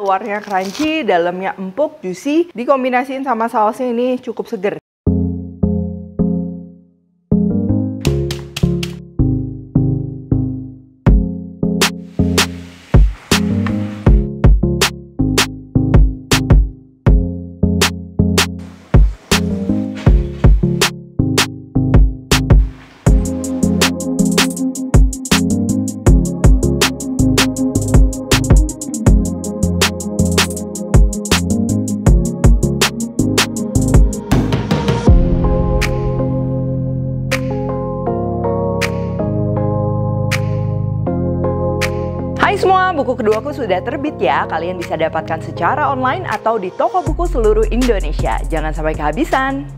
Luarnya crunchy, dalamnya empuk, juicy. Dikombinasiin sama sausnya ini cukup seger. Hai semua, buku keduaku sudah terbit ya. Kalian bisa dapatkan secara online atau di toko buku seluruh Indonesia. Jangan sampai kehabisan.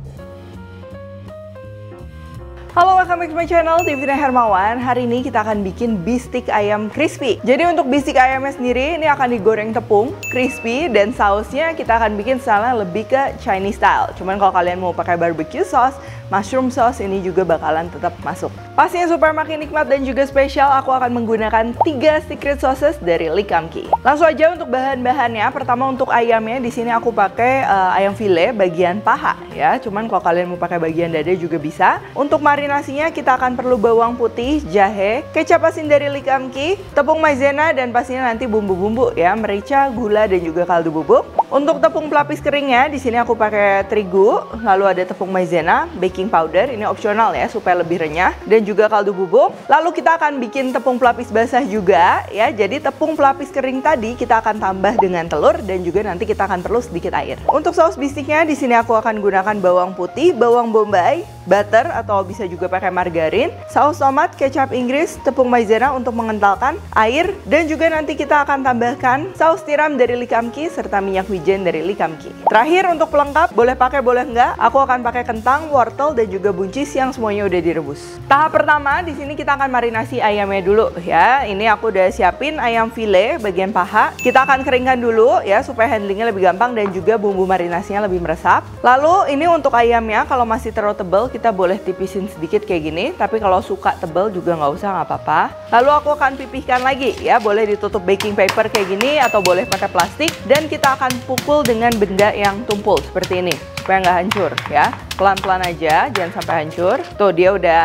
Halo, welcome back to my channel, Tivina Hermawan. Hari ini kita akan bikin bistik ayam crispy. Jadi untuk bistik ayamnya sendiri, ini akan digoreng tepung, crispy, dan sausnya kita akan bikin style lebih ke Chinese style. Cuman kalau kalian mau pakai barbecue sauce, mushroom sauce ini juga bakalan tetap masuk. Pastinya supaya makin nikmat dan juga spesial, aku akan menggunakan 3 secret sauces dari Lee Kum Kee. Langsung aja untuk bahan-bahannya. Pertama untuk ayamnya, di sini aku pakai ayam file bagian paha ya. Cuman kalau kalian mau pakai bagian dada juga bisa. Untuk marinasinya kita akan perlu bawang putih, jahe, kecap asin dari Lee Kum Kee, tepung maizena, dan pastinya nanti bumbu-bumbu ya, merica, gula, dan juga kaldu bubuk. Untuk tepung pelapis keringnya, di sini aku pakai terigu, lalu ada tepung maizena, baking powder, ini opsional ya supaya lebih renyah, dan juga kaldu bubuk. Lalu kita akan bikin tepung pelapis basah juga ya. Jadi tepung pelapis kering tadi kita akan tambah dengan telur dan juga nanti kita akan perlu sedikit air. Untuk saus bistiknya di sini aku akan gunakan bawang putih, bawang bombay, butter atau bisa juga pakai margarin, saus tomat, kecap Inggris, tepung maizena untuk mengentalkan, air, dan juga nanti kita akan tambahkan saus tiram dari Lee Kum Kee serta minyak wijen dari Lee Kum Kee. Terakhir untuk pelengkap, boleh pakai boleh enggak, aku akan pakai kentang, wortel, dan juga buncis yang semuanya udah direbus. Tahap pertama di sini kita akan marinasi ayamnya dulu ya. Ini aku udah siapin ayam file bagian paha. Kita akan keringkan dulu ya supaya handlingnya lebih gampang dan juga bumbu marinasinya lebih meresap. Lalu ini untuk ayamnya, kalau masih terlalu tebal kita boleh tipisin sedikit kayak gini. Tapi kalau suka tebal juga nggak usah, nggak apa-apa. Lalu aku akan pipihkan lagi ya. Boleh ditutup baking paper kayak gini atau boleh pakai plastik. Dan kita akan pukul dengan benda yang tumpul seperti ini supaya nggak hancur ya. Pelan-pelan aja, jangan sampai hancur. Tuh dia udah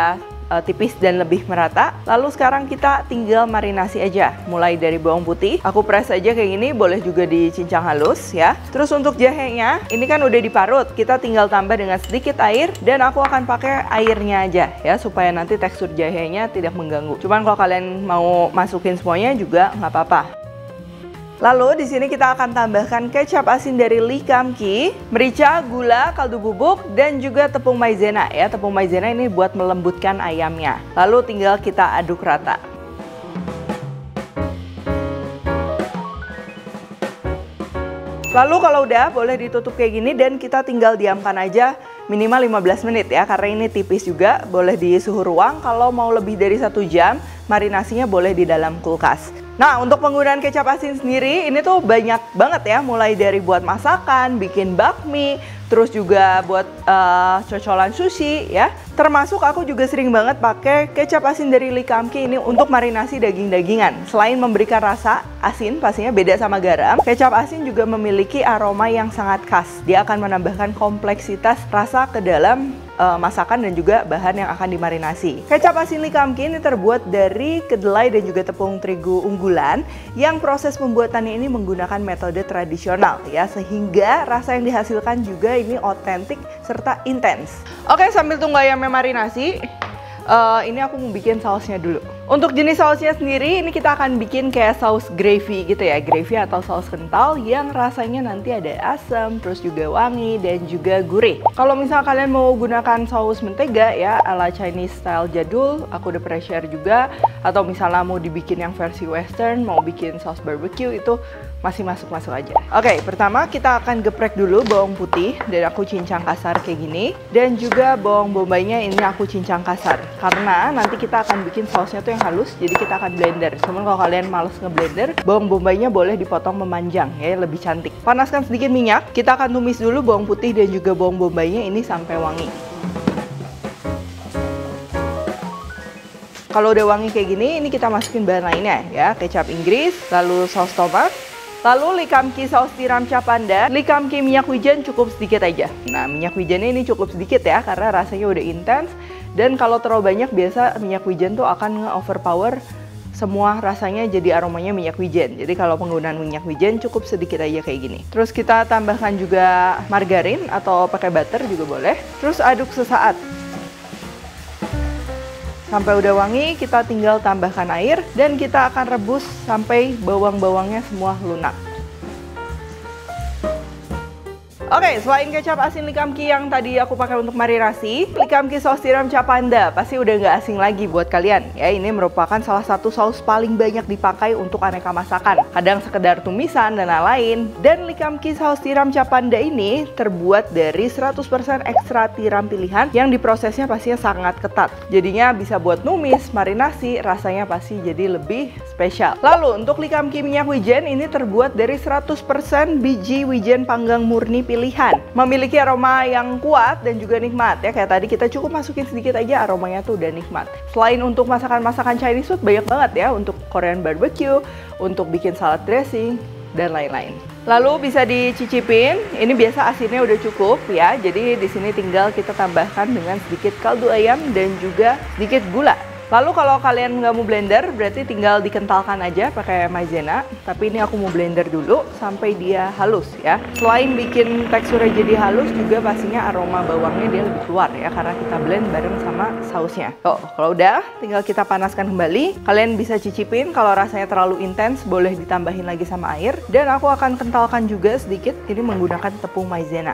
tipis dan lebih merata. Lalu sekarang kita tinggal marinasi aja. Mulai dari bawang putih, aku press aja kayak gini, boleh juga dicincang halus ya. Terus untuk jahenya, ini kan udah diparut. Kita tinggal tambah dengan sedikit air dan aku akan pakai airnya aja ya supaya nanti tekstur jahenya tidak mengganggu. Cuman kalau kalian mau masukin semuanya juga nggak apa-apa. Lalu di sini kita akan tambahkan kecap asin dari Lee Kum Kee, merica, gula, kaldu bubuk, dan juga tepung maizena ya. Tepung maizena ini buat melembutkan ayamnya. Lalu tinggal kita aduk rata. Lalu kalau udah boleh ditutup kayak gini dan kita tinggal diamkan aja minimal 15 menit ya, karena ini tipis juga. Boleh di suhu ruang. Kalau mau lebih dari 1 jam, marinasinya boleh di dalam kulkas. Nah, untuk penggunaan kecap asin sendiri ini tuh banyak banget ya, mulai dari buat masakan, bikin bakmi, terus juga buat cocolan sushi ya. Termasuk aku juga sering banget pakai kecap asin dari Lee Kum Kee ini untuk marinasi daging-dagingan. Selain memberikan rasa asin, pastinya beda sama garam, kecap asin juga memiliki aroma yang sangat khas. Dia akan menambahkan kompleksitas rasa ke dalam masakan dan juga bahan yang akan dimarinasi. Kecap asin Lee Kum Kee ini terbuat dari kedelai dan juga tepung terigu unggulan yang proses pembuatannya ini menggunakan metode tradisional ya, sehingga rasa yang dihasilkan juga ini otentik serta intens. Oke, sambil tunggu ayamnya marinasi, ini aku mau bikin sausnya dulu. Untuk jenis sausnya sendiri, ini kita akan bikin kayak saus gravy gitu ya. Gravy atau saus kental yang rasanya nanti ada asam, terus juga wangi, dan juga gurih. Kalau misal kalian mau gunakan saus mentega ya, ala Chinese style jadul, aku udah pernah share juga. Atau misalnya mau dibikin yang versi western, mau bikin saus barbecue, itu masih masuk-masuk aja. Oke, pertama kita akan geprek dulu bawang putih, dan aku cincang kasar kayak gini. Dan juga bawang bombaynya ini aku cincang kasar. Karena nanti kita akan bikin sausnya tuh yang halus, jadi kita akan blender. Cuman kalau kalian males ngeblender, bawang bombaynya boleh dipotong memanjang ya, lebih cantik. Panaskan sedikit minyak, kita akan tumis dulu bawang putih dan juga bawang bombaynya ini sampai wangi. Kalau udah wangi kayak gini, ini kita masukin bahan lainnya ya, kecap Inggris, lalu saus tomat, Lalu likamki saus tiram capanda, likamki minyak wijen cukup sedikit aja. Nah, minyak wijennya ini cukup sedikit ya, karena rasanya udah intens. Dan kalau terlalu banyak, biasa minyak wijen tuh akan nge-overpower semua rasanya, jadi aromanya minyak wijen. Jadi kalau penggunaan minyak wijen cukup sedikit aja kayak gini. Terus kita tambahkan juga margarin atau pakai butter juga boleh. Terus aduk sesaat. Sampai udah wangi, kita tinggal tambahkan air dan kita akan rebus sampai bawang-bawangnya semua lunak. Oke, selain kecap asin likamki yang tadi aku pakai untuk marinasi, likamki saus tiram capanda pasti udah nggak asing lagi buat kalian. Ya, ini merupakan salah satu saus paling banyak dipakai untuk aneka masakan. Kadang sekedar tumisan dan lain-lain. Dan likamki saus tiram capanda ini terbuat dari 100% ekstra tiram pilihan yang diprosesnya pastinya sangat ketat. Jadinya bisa buat numis, marinasi, rasanya pasti jadi lebih spesial. Lalu untuk likamki minyak wijen ini terbuat dari 100% biji wijen panggang murni pilihan. Memiliki aroma yang kuat dan juga nikmat ya. Kayak tadi kita cukup masukin sedikit aja, aromanya tuh udah nikmat. Selain untuk masakan-masakan Chinese food, banyak banget ya untuk Korean barbecue, untuk bikin salad dressing dan lain-lain. Lalu bisa dicicipin. Ini biasa asinnya udah cukup ya. Jadi di sini tinggal kita tambahkan dengan sedikit kaldu ayam dan juga sedikit gula. Lalu kalau kalian nggak mau blender, berarti tinggal dikentalkan aja pakai maizena. Tapi ini aku mau blender dulu sampai dia halus ya. Selain bikin teksturnya jadi halus, juga pastinya aroma bawangnya dia lebih keluar ya, karena kita blend bareng sama sausnya. Tuh, kalau udah, tinggal kita panaskan kembali. Kalian bisa cicipin, kalau rasanya terlalu intens, boleh ditambahin lagi sama air. Dan aku akan kentalkan juga sedikit, ini menggunakan tepung maizena.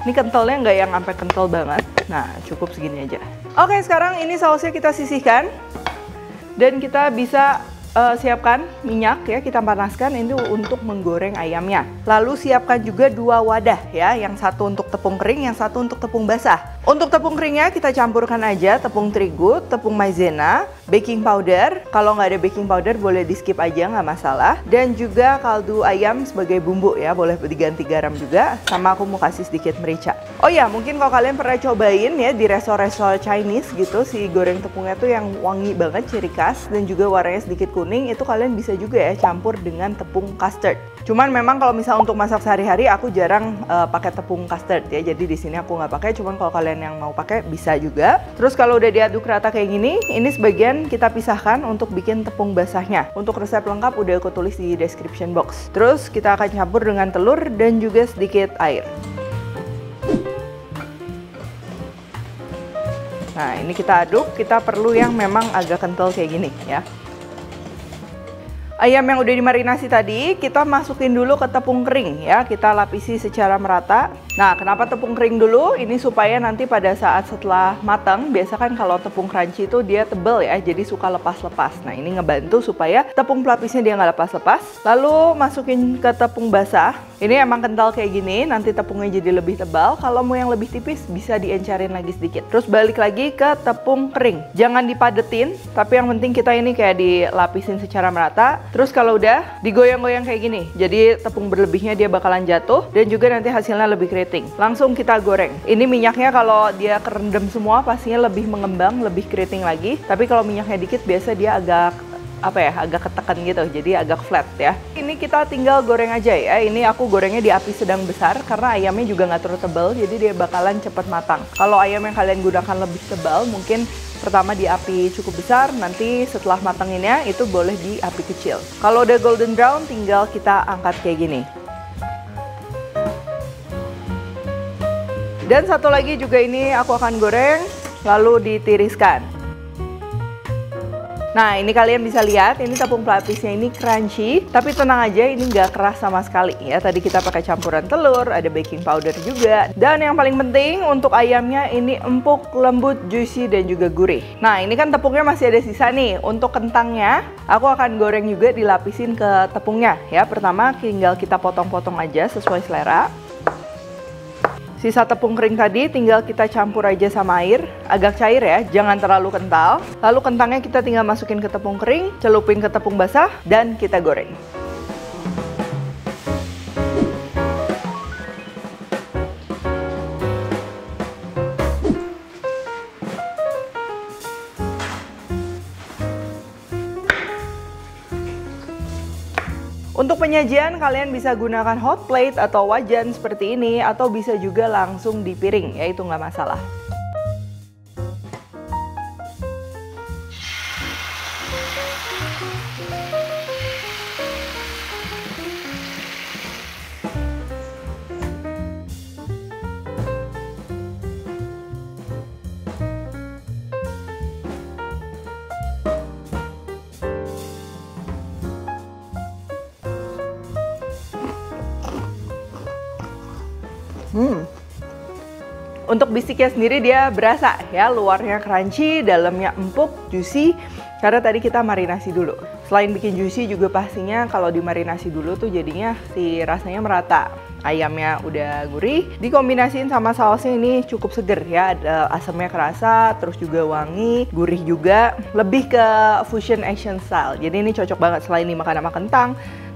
Ini kentalnya nggak yang sampai kental banget. Nah, cukup segini aja. Oke, sekarang ini sausnya kita sisihkan. Dan kita bisa siapkan minyak ya, kita panaskan ini untuk menggoreng ayamnya. Lalu siapkan juga 2 wadah ya, yang satu untuk tepung kering, yang satu untuk tepung basah. Untuk tepung keringnya kita campurkan aja tepung terigu, tepung maizena, baking powder. Kalau nggak ada baking powder boleh di skip aja, nggak masalah. Dan juga kaldu ayam sebagai bumbu ya, boleh diganti garam juga. Sama aku mau kasih sedikit merica. Oh ya, mungkin kalau kalian pernah cobain ya di resto-resto Chinese gitu, si goreng tepungnya tuh yang wangi banget, ciri khas, dan juga warnanya sedikit kuning, itu kalian bisa juga ya campur dengan tepung custard. Cuman memang kalau misal untuk masak sehari-hari aku jarang pakai tepung custard ya, jadi di sini aku nggak pakai. Cuman kalau kalian yang mau pakai bisa juga. Terus kalau udah diaduk rata kayak gini, ini sebagian kita pisahkan untuk bikin tepung basahnya. Untuk resep lengkap udah aku tulis di description box. Terus kita akan campur dengan telur dan juga sedikit air. Nah, ini kita aduk, kita perlu yang memang agak kental kayak gini ya. Ayam yang udah dimarinasi tadi, kita masukin dulu ke tepung kering ya. Kita lapisi secara merata. Nah, kenapa tepung kering dulu? Ini supaya nanti pada saat setelah matang, biasa kan kalau tepung crunchy itu dia tebel ya, jadi suka lepas-lepas. Nah, ini ngebantu supaya tepung pelapisnya dia nggak lepas-lepas. Lalu masukin ke tepung basah. Ini emang kental kayak gini, nanti tepungnya jadi lebih tebal. Kalau mau yang lebih tipis, bisa diencarin lagi sedikit. Terus balik lagi ke tepung kering. Jangan dipadetin, tapi yang penting kita ini kayak dilapisin secara merata. Terus kalau udah, digoyang-goyang kayak gini. Jadi tepung berlebihnya dia bakalan jatuh, dan juga nanti hasilnya lebih keriting. Langsung kita goreng. Ini minyaknya kalau dia kerendam semua, pastinya lebih mengembang, lebih keriting lagi. Tapi kalau minyaknya dikit, biasa dia agak agak ketekan gitu, jadi agak flat ya. Ini kita tinggal goreng aja ya. Ini aku gorengnya di api sedang besar karena ayamnya juga nggak terlalu tebal, jadi dia bakalan cepat matang. Kalau ayam yang kalian gunakan lebih tebal, mungkin pertama di api cukup besar, nanti setelah matanginnya itu boleh di api kecil. Kalau udah golden brown, tinggal kita angkat kayak gini. Dan satu lagi juga ini aku akan goreng, lalu ditiriskan. Nah, ini kalian bisa lihat, ini tepung pelapisnya ini crunchy, tapi tenang aja, ini nggak keras sama sekali ya. Tadi kita pakai campuran telur, ada baking powder juga. Dan yang paling penting untuk ayamnya ini empuk, lembut, juicy, dan juga gurih. Nah, ini kan tepungnya masih ada sisa nih. Untuk kentangnya, aku akan goreng juga dilapisin ke tepungnya ya. Pertama, tinggal kita potong-potong aja sesuai selera. Sisa tepung kering tadi tinggal kita campur aja sama air, agak cair ya, jangan terlalu kental. Lalu kentangnya kita tinggal masukin ke tepung kering, celupin ke tepung basah, dan kita goreng. Untuk penyajian, kalian bisa gunakan hot plate atau wajan seperti ini, atau bisa juga langsung di piring, ya itu nggak masalah. Untuk bistiknya sendiri dia berasa ya, luarnya crunchy, dalamnya empuk, juicy, karena tadi kita marinasi dulu. Selain bikin juicy juga pastinya kalau dimarinasi dulu tuh jadinya si rasanya merata. Ayamnya udah gurih, dikombinasiin sama sausnya ini cukup seger ya, ada asamnya kerasa, terus juga wangi, gurih juga, lebih ke fusion Asian style. Jadi ini cocok banget selain dimakan sama kentang,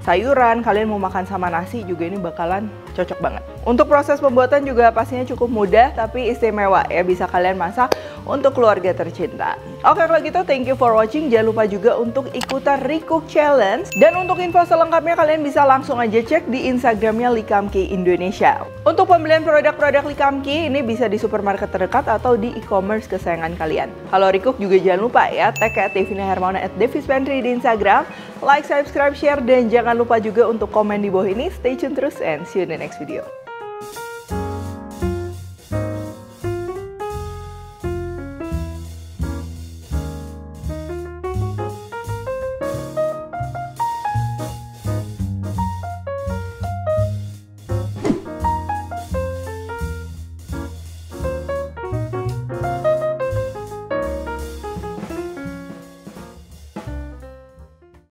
sayuran, kalian mau makan sama nasi juga ini bakalan cocok banget. Untuk proses pembuatan juga pastinya cukup mudah tapi istimewa ya, bisa kalian masak untuk keluarga tercinta. Oke kalau gitu thank you for watching, jangan lupa juga untuk ikutan Recook Challenge. Dan untuk info selengkapnya kalian bisa langsung aja cek di Instagramnya Likamki Indonesia. Untuk pembelian produk-produk Likamki ini bisa di supermarket terdekat atau di e-commerce kesayangan kalian. Kalau Recook juga jangan lupa ya, tag Devina Hermawana @devispantry di Instagram, like, subscribe, share, dan jangan lupa juga untuk komen di bawah ini. Stay tune terus and see you in the next video.